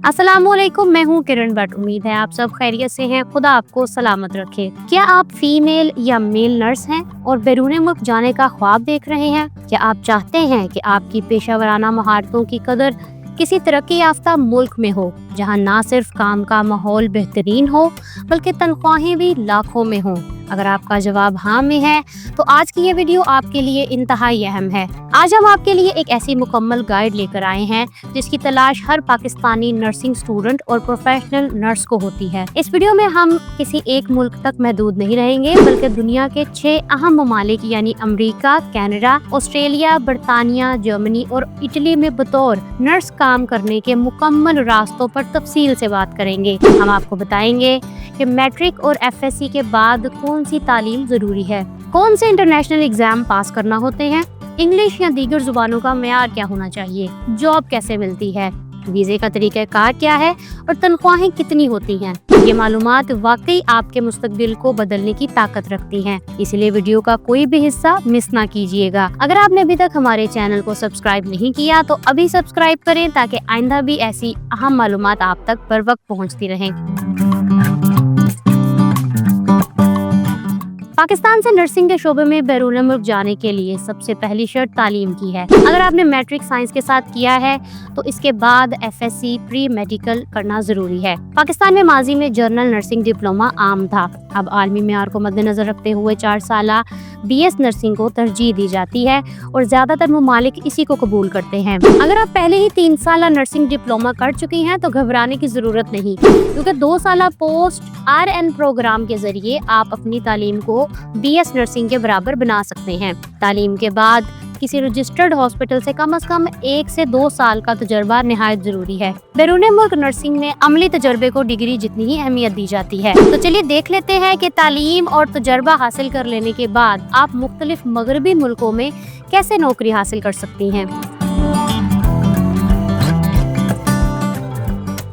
अस्सलामुअलैकुम, मैं हूँ किरण भट्ट। उम्मीद है आप सब खैरियत से हैं। खुदा आपको सलामत रखे। क्या आप फीमेल या मेल नर्स हैं और बैरून मुल्क जाने का ख्वाब देख रहे हैं? क्या आप चाहते हैं कि आपकी पेशेवराना महारतों की कदर किसी तरक्की याफ्ता मुल्क में हो, जहाँ ना सिर्फ काम का माहौल बेहतरीन हो बल्कि तनख्वाहें भी लाखों में हों? अगर आपका जवाब हाँ में है तो आज की ये वीडियो आपके लिए इंतहाई अहम है। आज हम आपके लिए एक ऐसी मुकम्मल गाइड लेकर आए हैं जिसकी तलाश हर पाकिस्तानी नर्सिंग स्टूडेंट और प्रोफेशनल नर्स को होती है। इस वीडियो में हम किसी एक मुल्क तक महदूद नहीं रहेंगे बल्कि दुनिया के 6 अहम ममालिक यानी अमेरिका, कनाडा, ऑस्ट्रेलिया, बरतानिया, जर्मनी और इटली में बतौर नर्स काम करने के मुकम्मल रास्तों पर तफसील से बात करेंगे। हम आपको बताएंगे कि मैट्रिक और एफएससी के बाद कौन सी तालीम जरूरी है, कौन से इंटरनेशनल एग्जाम पास करना होते हैं, इंग्लिश या दीगर जुबानों का मेयार क्या होना चाहिए, जॉब कैसे मिलती है, वीजे का तरीक़ाकार क्या है और तनख्वाहें कितनी होती हैं। ये मालूमात वाकई आपके मुस्तकबिल को बदलने की ताकत रखती हैं, इसलिए वीडियो का कोई भी हिस्सा मिस ना कीजिएगा। अगर आपने अभी तक हमारे चैनल को सब्सक्राइब नहीं किया तो अभी सब्सक्राइब करें ताकि आइंदा भी ऐसी अहम मालूमात आप तक बर वक्त पहुँचती रहें। पाकिस्तान से नर्सिंग के शोबे में बैरून मुल्क जाने के लिए सबसे पहली शर्त तालीम की है। अगर आपने मैट्रिक साइंस के साथ किया है तो इसके बाद एफएससी प्री मेडिकल करना जरूरी है। पाकिस्तान में माजी में जनरल नर्सिंग डिप्लोमा आम था। अब आलमी मेयार को मद्देनजर रखते हुए 4 साला बीएस नर्सिंग को तरजीह दी जाती है और ज्यादातर ममालिक इसी को कबूल करते हैं। अगर आप पहले ही 3 साला नर्सिंग डिप्लोमा कर चुकी हैं तो घबराने की जरूरत नहीं, क्योंकि 2 साला पोस्ट RN प्रोग्राम के जरिए आप अपनी तालीम को बीएस नर्सिंग के बराबर बना सकते हैं। तालीम के बाद किसी रजिस्टर्ड हॉस्पिटल से कम 1 से 2 साल का तजर्बा निहायत जरूरी है। बैरून मुल्क नर्सिंग में अमली तजर्बे को डिग्री जितनी ही अहमियत दी जाती है। तो चलिए देख लेते हैं कि तालीम और तजर्बा हासिल कर लेने के बाद आप मुख्तलिफ मगरबी मुल्कों में कैसे नौकरी हासिल कर सकती हैं।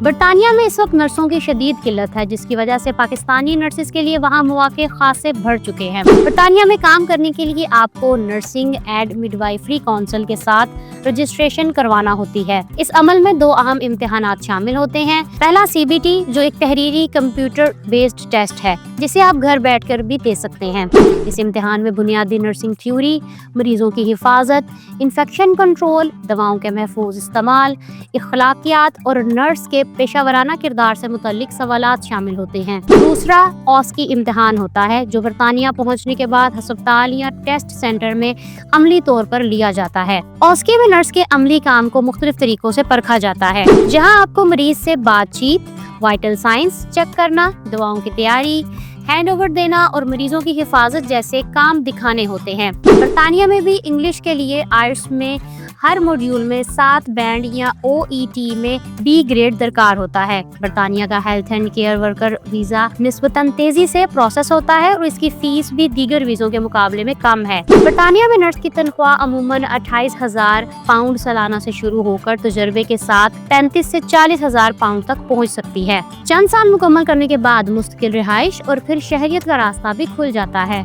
बरतानिया में इस वक्त नर्सों की शदीद किल्लत है, जिसकी वजह से पाकिस्तानी नर्सेस के लिए वहाँ मौके खासे बढ़ चुके हैं। बरतानिया में काम करने के लिए आपको नर्सिंग एंड मिडवाइफरी काउंसिल के साथ रजिस्ट्रेशन करवाना होती है। इस अमल में 2 अहम इम्तिहानात शामिल होते हैं। पहला CBT जो एक तहरीरी कंप्यूटर बेस्ड टेस्ट है जिसे आप घर बैठकर भी दे सकते हैं। इस इम्तिहान में बुनियादी नर्सिंग थ्योरी, मरीजों की हिफाजत, इन्फेक्शन कंट्रोल, दवाओं के महफूज इस्तेमाल, इखलाकियात और नर्स के पेशावराना किरदार से मुतल्लिक सवालात शामिल होते हैं। दूसरा ऑस्की इम्तिहान होता है जो बरतानिया पहुंचने के बाद अस्पताल या टेस्ट सेंटर में अमली तौर पर लिया जाता है। ऑस्की में नर्स के अमली काम को मुख्तलिफ तरीकों से परखा जाता है, जहां आपको मरीज से बातचीत, वाइटल साइंस चेक करना, दवाओं की तैयारी, हैंड ओवर देना और मरीजों की हिफाजत जैसे काम दिखाने होते हैं। बरतानिया में भी इंग्लिश के लिए आयल्स में हर मॉड्यूल में 7 बैंड या OET में B ग्रेड दरकार होता है। बरतानिया का health and care worker visa निस्बतन तेजी से प्रोसेस होता है और इसकी फीस भी दीगर वीजों के मुकाबले में कम है। बरतानिया में नर्स की तनख्वाह अमूमन 28,000 पाउंड सालाना से शुरू होकर तजर्बे के साथ 35 से 40,000 पाउंड तक पहुँच सकती है। चंद साल मुकम्मल करने के बाद मुस्तकिल रिहाइश और फिर शहरियत का रास्ता भी खुल जाता है।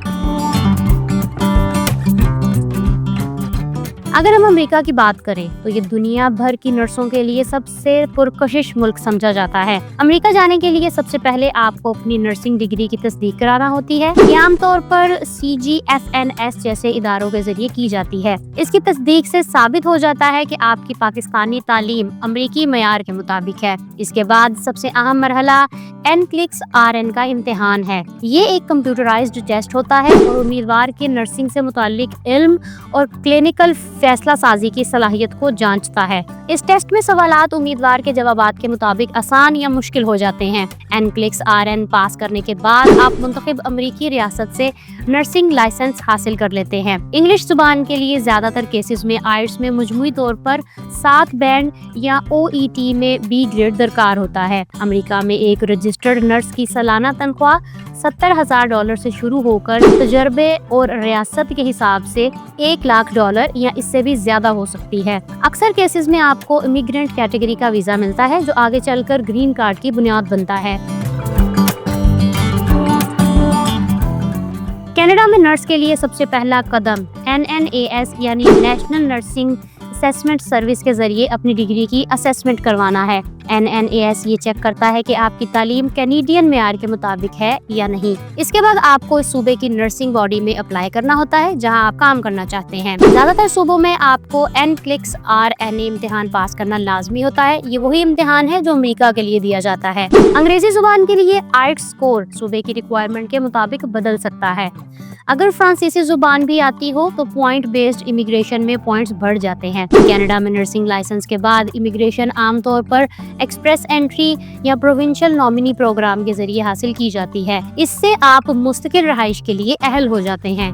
अगर हम अमेरिका की बात करें तो ये दुनिया भर की नर्सों के लिए सबसे पुरकशिश मुल्क समझा जाता है। अमेरिका जाने के लिए सबसे पहले आपको अपनी नर्सिंग डिग्री की तस्दीक कराना होती है। ये आमतौर पर CGFNS जैसे इदारों के जरिए की जाती है। इसकी तस्दीक से साबित हो जाता है कि आपकी पाकिस्तानी तालीम अमेरिकी मयार के मुताबिक है। इसके बाद सबसे अहम मरहला NCLEX RN का इम्तिहान है। ये एक कंप्यूटराइज्ड टेस्ट होता है और उम्मीदवार के नर्सिंग से मुताल्लिक इल्म और क्लिनिकल फैसला साजी की सलाहियत को जांचता है। इस टेस्ट में सवालात उम्मीदवार के जवाबात के मुताबिक आसान या मुश्किल हो जाते हैं। NCLEX RN पास करने के बाद आप मुंतखब अमेरिकी रियासत से नर्सिंग लाइसेंस हासिल कर लेते हैं। इंग्लिश जुबान के लिए ज्यादातर केसेस में आयल्स में मजमूई तौर पर 7 बैंड या OET में B ग्रेड दरकार होता है। अमेरिका में एक रजिस्टर्ड नर्स की सालाना तनख्वाह $70,000 से शुरू होकर तजर्बे और रियासत के हिसाब से $1 लाख या इससे भी ज्यादा हो सकती है। अक्सर केसेस में आपको इमिग्रेंट कैटेगरी का वीजा मिलता है जो आगे चलकर ग्रीन कार्ड की बुनियाद बनता है। कनाडा में नर्स के लिए सबसे पहला कदम NNAS यानी नेशनल नर्सिंग असेसमेंट सर्विस के जरिए अपनी डिग्री की असेसमेंट करवाना है। NNAS ये चेक करता है कि आपकी तालीम कैनेडियन मेयार के मुताबिक है या नहीं। इसके बाद आपको इस सूबे की नर्सिंग बॉडी में अप्लाई करना होता है जहां आप काम करना चाहते हैं। ज्यादातर सूबों में आपको NCLEX RNA इम्तिहान पास करना लाजमी होता है। ये वही इम्तिहान है जो अमेरिका के लिए दिया जाता है। अंग्रेजी जुबान के लिए IELTS स्कोर सूबे की रिक्वायरमेंट के मुताबिक बदल सकता है। अगर फ्रांसीसी जुबान भी आती हो तो पॉइंट बेस्ड इमिग्रेशन में पॉइंट्स बढ़ जाते हैं। कनाडा में नर्सिंग लाइसेंस के बाद इमिग्रेशन आमतौर पर एक्सप्रेस एंट्री या प्रोविंशियल नॉमिनी प्रोग्राम के जरिए हासिल की जाती है। इससे आप मुस्तकिल रहाइश के लिए अहल हो जाते हैं।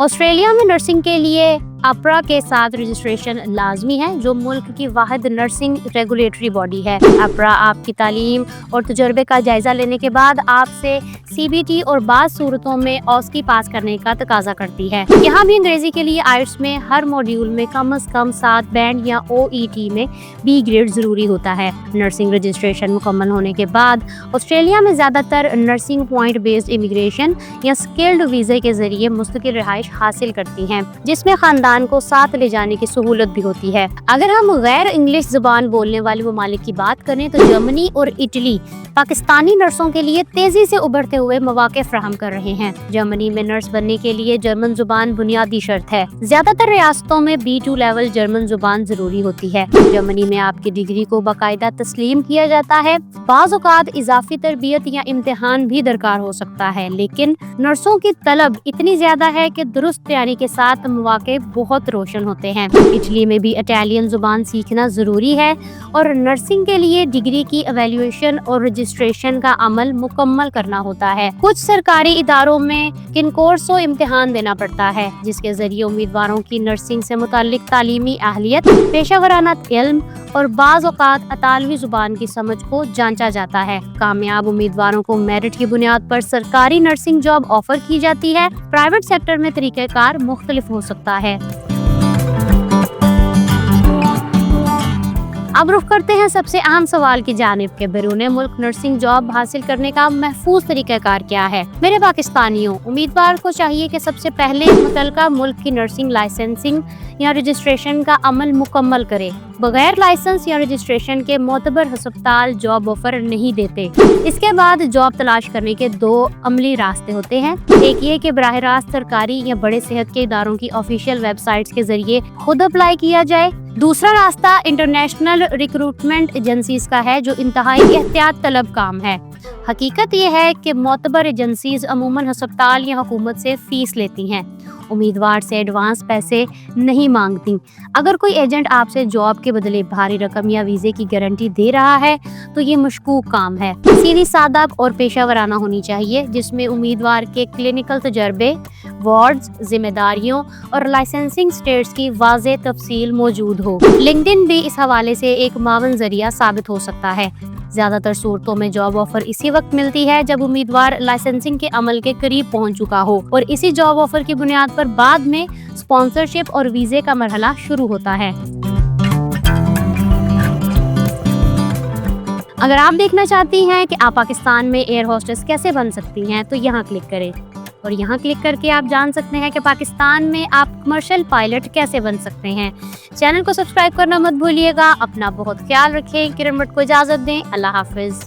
ऑस्ट्रेलिया में नर्सिंग के लिए APRA के साथ रजिस्ट्रेशन लाजमी है, जो मुल्क की वाहिद नर्सिंग रेगुलेटरी बॉडी है। APRA आपकी तालीम और तजुर्बे का जायजा लेने के बाद आपसे CBT और बाज़ सूरतों में OSCE पास करने का तकाजा करती है। यहाँ भी अंग्रेजी के लिए IELTS में हर मॉड्यूल में कम से कम 7 बैंड या OET में B ग्रेड जरूरी होता है। नर्सिंग रजिस्ट्रेशन मुकम्मल होने के बाद ऑस्ट्रेलिया में ज्यादातर नर्सिंग पॉइंट बेस्ड इमिग्रेशन या स्किल्ड वीजे के जरिए मुस्तकिल रिहाइश हासिल करती हैं, जिसमें खानदान को साथ ले जाने की सहूलत भी होती है। अगर हम गैर इंग्लिश जुबान बोलने वाले ममालिक की बात करें तो जर्मनी और इटली पाकिस्तानी नर्सों के लिए तेजी से उभरते हुए मौके फराहम कर रहे हैं। जर्मनी में नर्स बनने के लिए जर्मन जुबान बुनियादी शर्त है। ज्यादातर रियासतों में B2 लेवल जर्मन जुबान जरूरी होती है। जर्मनी में आपकी डिग्री को बाकायदा तस्लीम किया जाता है। बाज़ औक़ात इजाफी तरबियत या इम्तिहान भी दरकार हो सकता है, लेकिन नर्सों की तलब इतनी ज्यादा है कि दुरुस्त तैयारी के साथ मौके बहुत रोशन होते हैं। इटली में भी इटालियन जुबान सीखना जरूरी है और नर्सिंग के लिए डिग्री की एवेल्युएशन और रजिस्ट्रेशन का अमल मुकम्मल करना होता है। कुछ सरकारी इदारों में किनकोर्सो इम्तिहान देना पड़ता है, जिसके जरिए उम्मीदवारों की नर्सिंग से मुताल्लिक तालीमी अहलियत, पेशेवराना इल्म और बाज़ औक़ात अतालवी जुबान की समझ को जांचा जाता है। कामयाब उम्मीदवारों को मेरिट की बुनियाद पर सरकारी नर्सिंग जॉब ऑफर की जाती है। प्राइवेट सेक्टर में तरीक़ेकार मुख्तलिफ हो सकता है। अब रुख करते हैं सबसे अहम सवाल की जानिब के बैरून मुल्क नर्सिंग जॉब हासिल करने का महफूज तरीक़ाकार क्या है। मेरे पाकिस्तानियों, उम्मीदवार को चाहिए कि सबसे पहले मुतल्लिका मुल्क की नर्सिंग लाइसेंसिंग या रजिस्ट्रेशन का अमल मुकम्मल करे। बगैर लाइसेंस या रजिस्ट्रेशन के मोतबर हस्पताल जॉब ऑफर नहीं देते। इसके बाद जॉब तलाश करने के 2 अमली रास्ते होते हैं। एक ये कि बराह रास्त सरकारी या बड़े सेहत के इदारों की ऑफिशियल वेबसाइट्स के जरिए खुद अप्लाई किया जाए। दूसरा रास्ता इंटरनेशनल रिक्रूटमेंट एजेंसीज का है, जो इंतहाई एहतियात तलब काम है। हकीकत यह है कि मोतबर एजेंसीज अमूमन हस्पताल या हुकूमत से फीस लेती हैं, उम्मीदवार से एडवांस पैसे नहीं मांगती। अगर कोई एजेंट आपसे जॉब के बदले भारी रकम या वीजे की गारंटी दे रहा है तो ये मशकूक काम है। सीधी सादक और पेशावराना होनी चाहिए, जिसमें उम्मीदवार के क्लिनिकल तजर्बे, वार्ड्स, जिम्मेदारियों और लाइसेंसिंग स्टेट्स की वाज़ेह तफसील मौजूद हो। लिंक्डइन भी इस हवाले से एक मावन जरिया साबित हो सकता है। ज्यादातर सूरतों में जॉब ऑफर इसी वक्त मिलती है जब उम्मीदवार लाइसेंसिंग के अमल के करीब पहुंच चुका हो, और इसी जॉब ऑफर की बुनियाद पर बाद में स्पॉन्सरशिप और वीजे का मरहला शुरू होता है। अगर आप देखना चाहती हैं कि आप पाकिस्तान में एयर होस्टेस कैसे बन सकती हैं तो यहाँ क्लिक करें, और यहाँ क्लिक करके आप जान सकते हैं कि पाकिस्तान में आप कमर्शियल पायलट कैसे बन सकते हैं। चैनल को सब्सक्राइब करना मत भूलिएगा। अपना बहुत ख्याल रखें। किरण भट्ट को इजाज़त दें। अल्लाह हाफिज़।